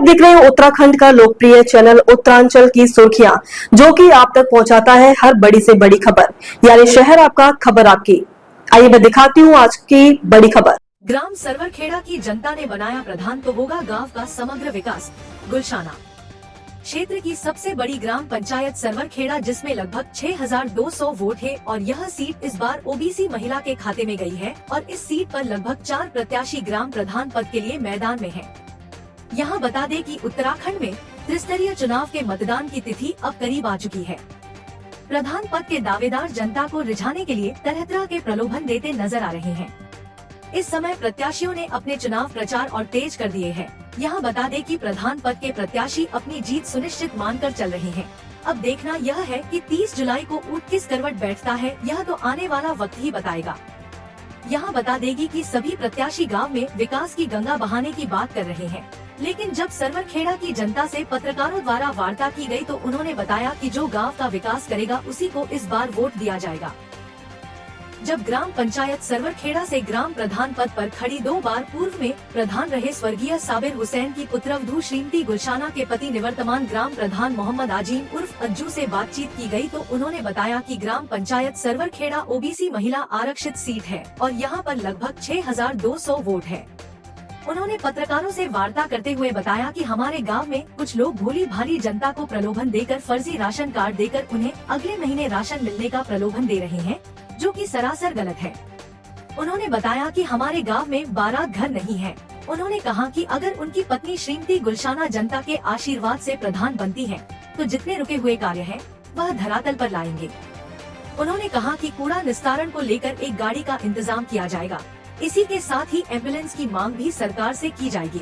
आप देख रहे हैं उत्तराखंड का लोकप्रिय चैनल उत्तरांचल की सुर्खियां, जो कि आप तक पहुंचाता है हर बड़ी से बड़ी खबर, यानी शहर आपका खबर आपकी। आइए मैं दिखाती हूं आज की बड़ी खबर। ग्राम सरवरखेड़ा की जनता ने बनाया प्रधान तो होगा गांव का समग्र विकास। गुलशाना क्षेत्र की सबसे बड़ी ग्राम पंचायत सरवरखेड़ा, जिसमें लगभग 6200 वोट है और यह सीट इस बार ओबीसी महिला के खाते में गई है और इस सीट पर लगभग 4 प्रत्याशी ग्राम प्रधान पद के लिए मैदान में हैं। यहाँ बता दें कि उत्तराखंड में त्रिस्तरीय चुनाव के मतदान की तिथि अब करीब आ चुकी है। प्रधान पद के दावेदार जनता को रिझाने के लिए तरह तरह के प्रलोभन देते नजर आ रहे हैं। इस समय प्रत्याशियों ने अपने चुनाव प्रचार और तेज कर दिए हैं। यहाँ बता दें कि प्रधान पद के प्रत्याशी अपनी जीत सुनिश्चित मानकर चल रहे हैं। अब देखना यह है कि 30 जुलाई को ऊंट किस करवट बैठता है, यह तो आने वाला वक्त ही बताएगा। यहाँ बता देगी कि सभी प्रत्याशी गांव में विकास की गंगा बहाने की बात कर रहे हैं, लेकिन जब सरवरखेड़ा की जनता से पत्रकारों द्वारा वार्ता की गई तो उन्होंने बताया कि जो गांव का विकास करेगा उसी को इस बार वोट दिया जाएगा। जब ग्राम पंचायत सरवरखेड़ा से ग्राम प्रधान पद पर खड़ी 2 बार पूर्व में प्रधान रहे स्वर्गीय साबिर हुसैन की पुत्रवधू श्रीमती गुलशाना के पति निवर्तमान ग्राम प्रधान मोहम्मद आजीम उर्फ अज्जू से बातचीत की गई तो उन्होंने बताया कि ग्राम पंचायत सरवरखेड़ा ओबीसी महिला आरक्षित सीट है और यहाँ पर लगभग 6200 वोट है। उन्होंने पत्रकारों से वार्ता करते हुए बताया कि हमारे गांव में कुछ लोग भोली भाली जनता को प्रलोभन देकर फर्जी राशन कार्ड देकर उन्हें अगले महीने राशन मिलने का प्रलोभन दे रहे हैं, जो कि सरासर गलत है। उन्होंने बताया कि हमारे गांव में बारात घर नहीं है। उन्होंने कहा कि अगर उनकी पत्नी श्रीमती गुलशाना जनता के आशीर्वाद से प्रधान बनती है तो जितने रुके हुए कार्य हैं, वह धरातल पर लाएंगे। उन्होंने कहा कि कूड़ा निस्तारण को लेकर एक गाड़ी का इंतजाम किया जाएगा। इसी के साथ ही एम्बुलेंस की मांग भी सरकार से की जाएगी।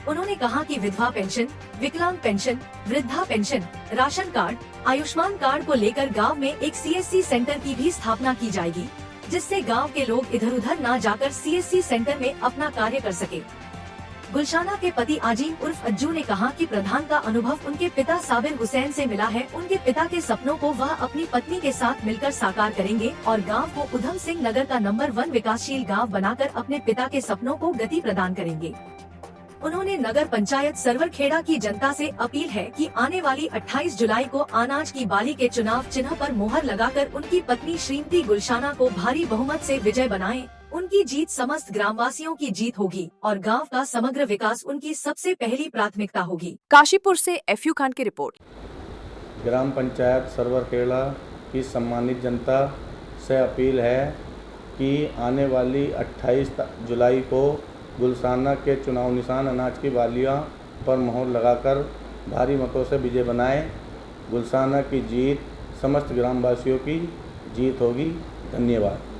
उन्होंने कहा कि विधवा पेंशन, विकलांग पेंशन, वृद्धा pension, ration card, Ayushman card को लेकर गांव में एक सीएससी सेंटर की भी स्थापना की जाएगी, जिससे गांव के लोग इधर उधर न जाकर सीएससी सेंटर में अपना कार्य कर सके। गुलशाना के पति आजीम उर्फ अज्जू ने कहा कि प्रधान का अनुभव उनके पिता साबिर हुसैन से मिला है। उनके पिता के सपनों को वह अपनी पत्नी के साथ मिलकर साकार करेंगे और गांव को उधम सिंह नगर का नंबर 1 विकासशील गांव बनाकर अपने पिता के सपनों को गति प्रदान करेंगे। उन्होंने नगर पंचायत सरवरखेड़ा की जनता से अपील है कि आने वाली 28 जुलाई को अनाज की बाली के चुनाव चिन्ह पर मोहर लगाकर उनकी पत्नी श्रीमती गुलशाना को भारी बहुमत से विजय बनाएं। उनकी जीत समस्त ग्रामवासियों की जीत होगी और गांव का समग्र विकास उनकी सबसे पहली प्राथमिकता होगी। काशीपुर से एफयू खान की रिपोर्ट। ग्राम पंचायत सरवरखेड़ा की सम्मानित जनता से अपील है कि आने वाली 28 जुलाई को गुलशाना के चुनाव निशान अनाज की बालियां पर मोहर लगाकर भारी मतों से विजय बनाएं। गुलशाना की जीत समस्त ग्रामवासियों की जीत होगी। धन्यवाद।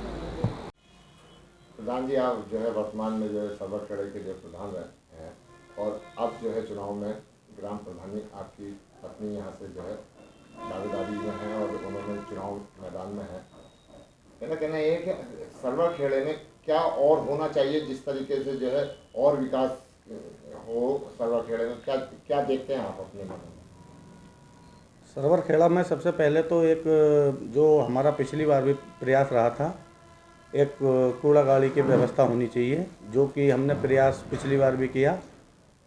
प्रधान जी, आप जो है वर्तमान में जो है सरवरखेड़ा के जो प्रधान रहे हैं और अब जो है चुनाव में ग्राम प्रधानी आपकी पत्नी यहाँ से जो है दावेदारी में है और उन्होंने चुनाव मैदान में है। कहना ये कि सरवरखेड़े में क्या और होना चाहिए, जिस तरीके से जो है और विकास हो सरवरखेड़े में, क्या देखते हैं आप अपने मन में? सरवरखेड़ा में सबसे पहले तो एक जो हमारा पिछली बार भी प्रयास रहा था, एक कूड़ा गाड़ी की व्यवस्था होनी चाहिए, जो कि हमने प्रयास पिछली बार भी किया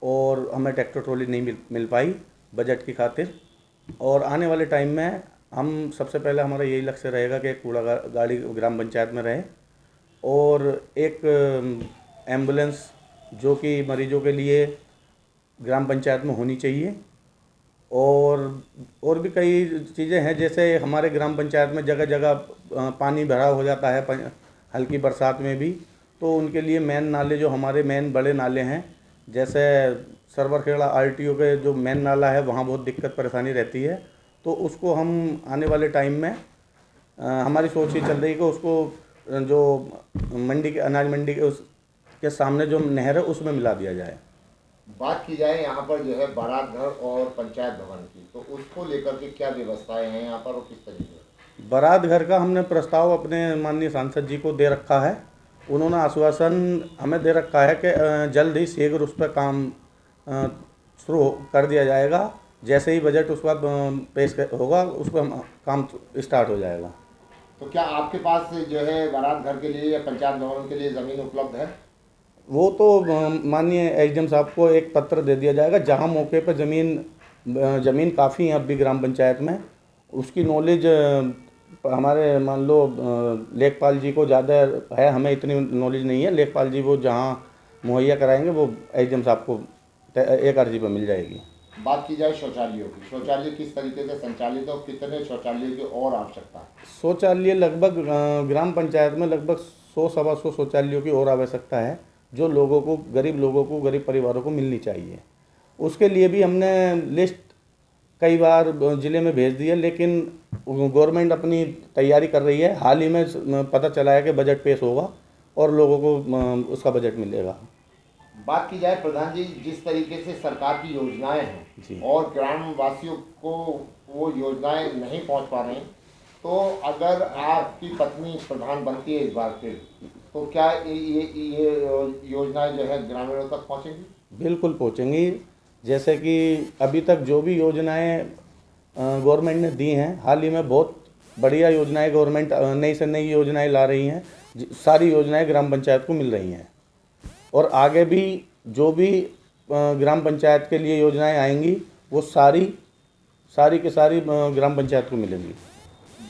और हमें ट्रैक्टर ट्रॉली नहीं मिल पाई बजट की खातिर। और आने वाले टाइम में हम सबसे पहले हमारा यही लक्ष्य रहेगा कि कूड़ा गाड़ी ग्राम पंचायत में रहे और एक एम्बुलेंस जो कि मरीजों के लिए ग्राम पंचायत में होनी चाहिए। और भी कई चीज़ें हैं, जैसे हमारे ग्राम पंचायत में जगह जगह पानी भरा हो जाता है हल्की बरसात में भी, तो उनके लिए मेन नाले जो हमारे मेन बड़े नाले हैं, जैसे सरवरखेड़ा आरटीओ के जो मेन नाला है वहाँ बहुत दिक्कत परेशानी रहती है, तो उसको हम आने वाले टाइम में हमारी सोच ये चल रही है कि उसको जो मंडी के अनाज मंडी के उसके सामने जो नहर है उसमें मिला दिया जाए। बात की जाए यहाँ पर जो है बारात घर और पंचायत भवन की, तो उसको लेकर के क्या व्यवस्थाएं हैं यहाँ पर और किस तरीके? बारात घर का हमने प्रस्ताव अपने माननीय सांसद जी को दे रखा है। उन्होंने आश्वासन हमें दे रखा है कि जल्द ही शीघ्र उस पर काम शुरू कर दिया जाएगा। जैसे ही बजट उस पर पेश होगा उस पर काम स्टार्ट हो जाएगा। तो क्या आपके पास जो है बारात घर के लिए या पंचायत भवन के लिए ज़मीन उपलब्ध है? वो तो माननीय एसडीएम साहब को एक पत्र दे दिया जाएगा। जहाँ मौके पर ज़मीन काफ़ी है अब भी ग्राम पंचायत में, उसकी नॉलेज हमारे मान लो लेखपाल जी को ज़्यादा है, हमें इतनी नॉलेज नहीं है। लेखपाल जी वो जहाँ मुहैया कराएंगे वो एसडीएम साहब को एक अर्जी पर मिल जाएगी। बात की जाए शौचालयों की, शौचालय किस तरीके से संचालित है और कितने शौचालयों की और आवश्यकता है? शौचालय लगभग ग्राम पंचायत में लगभग 100-125 शौचालयों की और आवश्यकता है, जो लोगों को, गरीब परिवारों को मिलनी चाहिए। उसके लिए भी हमने लिस्ट कई बार ज़िले में भेज दी है, लेकिन गवर्नमेंट अपनी तैयारी कर रही है। हाल ही में पता चला है कि बजट पेश होगा और लोगों को उसका बजट मिलेगा। बात की जाए प्रधान जी, जिस तरीके से सरकार की योजनाएं जी। हैं और ग्रामवासियों को वो योजनाएं नहीं पहुंच पा रही, तो अगर आपकी पत्नी प्रधान बनती है इस बार फिर, तो क्या ये योजनाएं जो है ग्रामीणों तक पहुंचेंगी? बिल्कुल पहुंचेंगी। जैसे कि अभी तक जो भी योजनाएं गवर्नमेंट ने दी हैं, हाल ही में बहुत बढ़िया योजनाएं गवर्नमेंट नई से नई योजनाएं ला रही हैं। सारी योजनाएं ग्राम पंचायत को मिल रही हैं और आगे भी जो भी ग्राम पंचायत के लिए योजनाएं आएंगी वो सारी की सारी ग्राम पंचायत को मिलेंगी।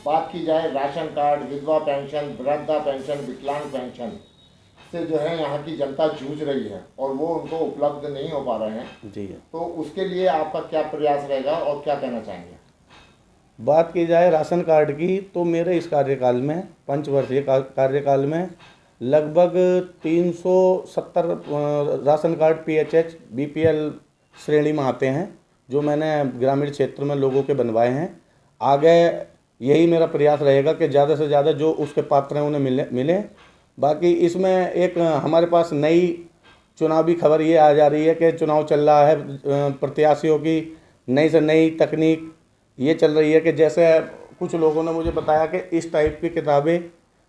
बात की जाए राशन कार्ड, विधवा पेंशन, वृद्धा पेंशन, विकलांग पेंशन से जो है यहाँ की जनता जूझ रही है और वो उनको उपलब्ध नहीं हो पा रहे हैं जी। तो उसके लिए आपका क्या प्रयास रहेगा और क्या कहना चाहेंगे? बात की जाए राशन कार्ड की, तो मेरे इस कार्यकाल में, 5 वर्षीय कार्यकाल में, लगभग 370 राशन कार्ड PHH BPL श्रेणी में आते हैं, जो मैंने ग्रामीण क्षेत्र में लोगों के बनवाए हैं। आगे यही मेरा प्रयास रहेगा कि ज़्यादा से ज़्यादा जो उसके पात्र हैं उन्हें मिले। बाकी इसमें एक हमारे पास नई चुनावी खबर ये आ जा रही है कि चुनाव चल रहा है, प्रत्याशियों की नई से नई तकनीक ये चल रही है कि जैसे कुछ लोगों ने मुझे बताया कि इस टाइप की किताबें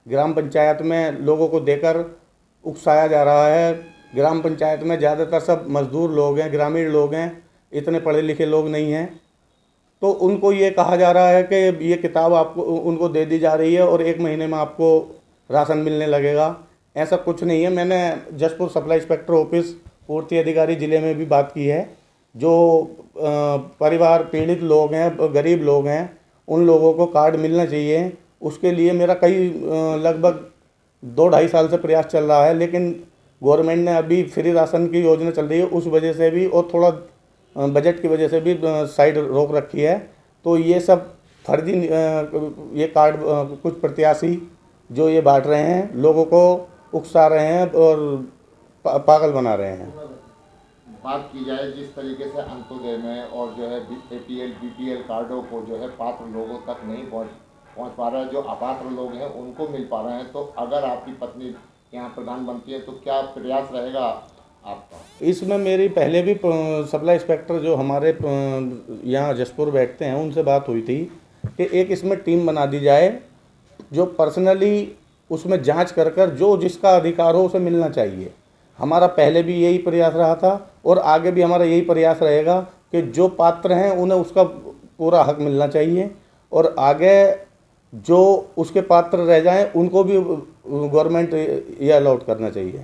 ग्राम पंचायत में लोगों को देकर उकसाया जा रहा है। ग्राम पंचायत में ज़्यादातर सब मजदूर लोग हैं, ग्रामीण लोग हैं, इतने पढ़े लिखे लोग नहीं हैं, तो उनको ये कहा जा रहा है कि ये किताब आपको उनको दे दी जा रही है और 1 महीने में आपको राशन मिलने लगेगा। ऐसा कुछ नहीं है। मैंने जसपुर सप्लाई इंस्पेक्टर ऑफिस पूर्ति अधिकारी ज़िले में भी बात की है। जो परिवार पीड़ित लोग हैं, गरीब लोग हैं, उन लोगों को कार्ड मिलना चाहिए। उसके लिए मेरा लगभग 2-2.5 साल से प्रयास चल रहा है, लेकिन गवर्नमेंट ने अभी फ्री राशन की योजना चल रही है, उस वजह से भी और थोड़ा बजट की वजह से भी साइड रोक रखी है। तो ये सब फर्जी ये कार्ड कुछ प्रत्याशी जो ये बांट रहे हैं, लोगों को उकसा रहे हैं और पागल बना रहे हैं। बात की जाए जिस तरीके से अंत्योदय में और जो है APL BPL कार्डों को जो है पात्र लोगों तक नहीं पहुंच पा रहा है, जो अपात्र लोग हैं उनको मिल पा रहे हैं, तो अगर आपकी पत्नी यहाँ प्रधान बनती है तो क्या प्रयास रहेगा आपका? इसमें मेरी पहले भी सप्लाई इंस्पेक्टर जो हमारे यहाँ जसपुर बैठते हैं उनसे बात हुई थी कि एक इसमें टीम बना दी जाए जो पर्सनली उसमें जांच कर जो जिसका अधिकार हो उसे मिलना चाहिए। हमारा पहले भी यही प्रयास रहा था और आगे भी हमारा यही प्रयास रहेगा कि जो पात्र हैं उन्हें उसका पूरा हक मिलना चाहिए और आगे जो उसके पात्र रह जाएं उनको भी गवर्नमेंट ये अलॉट करना चाहिए।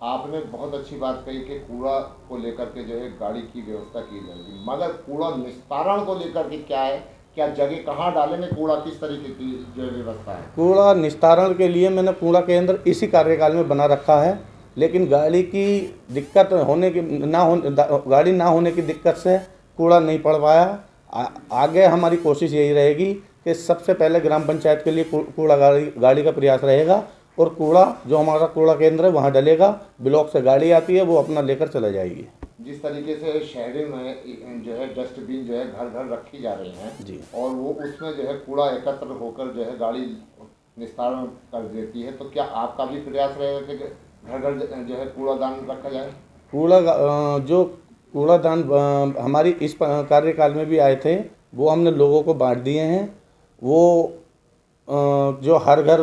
आपने बहुत अच्छी बात कही कि कूड़ा को लेकर के जो है गाड़ी की व्यवस्था की जाएगी, मगर कूड़ा निस्तारण को लेकर के क्या है, क्या जगह कहाँ डालेंगे, कूड़ा किस तरीके की जो व्यवस्था है? कूड़ा निस्तारण के लिए मैंने कूड़ा केंद्र इसी कार्यकाल में बना रखा है, लेकिन गाड़ी की दिक्कत गाड़ी ना होने की दिक्कत से कूड़ा नहीं पड़ पाया। आगे हमारी कोशिश यही रहेगी कि सबसे पहले ग्राम पंचायत के लिए कूड़ा गाड़ी का प्रयास रहेगा और कूड़ा जो हमारा कूड़ा केंद्र है वहाँ डलेगा। ब्लॉक से गाड़ी आती है, वो अपना लेकर चला जाएगी। जिस तरीके से शहरों में जो है डस्टबिन जो है घर घर रखी जा रही हैं जी, और वो उसमें जो है कूड़ा एकत्र होकर जो है गाड़ी निस्तारण कर देती है, तो क्या आपका भी प्रयास रहेगा कि घर घर जो है कूड़ादान रखा जाए? जो कूड़ादान हमारी इस कार्यकाल में भी आए थे वो हमने लोगों को बांट दिए हैं। वो जो हर घर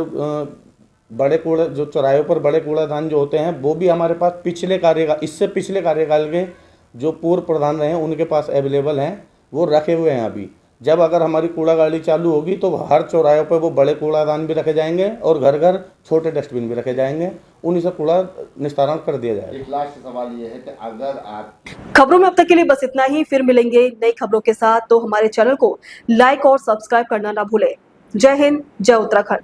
बड़े कूड़ा जो चौराहों पर बड़े कूड़ादान जो होते हैं वो भी हमारे पास इससे पिछले कार्यकाल के जो पूर्व प्रधान रहे हैं उनके पास अवेलेबल हैं, वो रखे हुए हैं। अभी जब अगर हमारी कूड़ा गाड़ी चालू होगी तो हर चौराहे पर वो बड़े कूड़ादान भी रखे जाएंगे और घर घर छोटे डस्टबिन भी रखे जाएंगे, उन्हीं से कूड़ा निस्तारण कर दिया जाएगा। एक लास्ट सवाल ये है कि अगर आप खबरों में अब तक के लिए बस इतना ही। फिर मिलेंगे नई खबरों के साथ, तो हमारे चैनल को लाइक और सब्सक्राइब करना ना भूलें। जय हिंद, जय उत्तराखंड।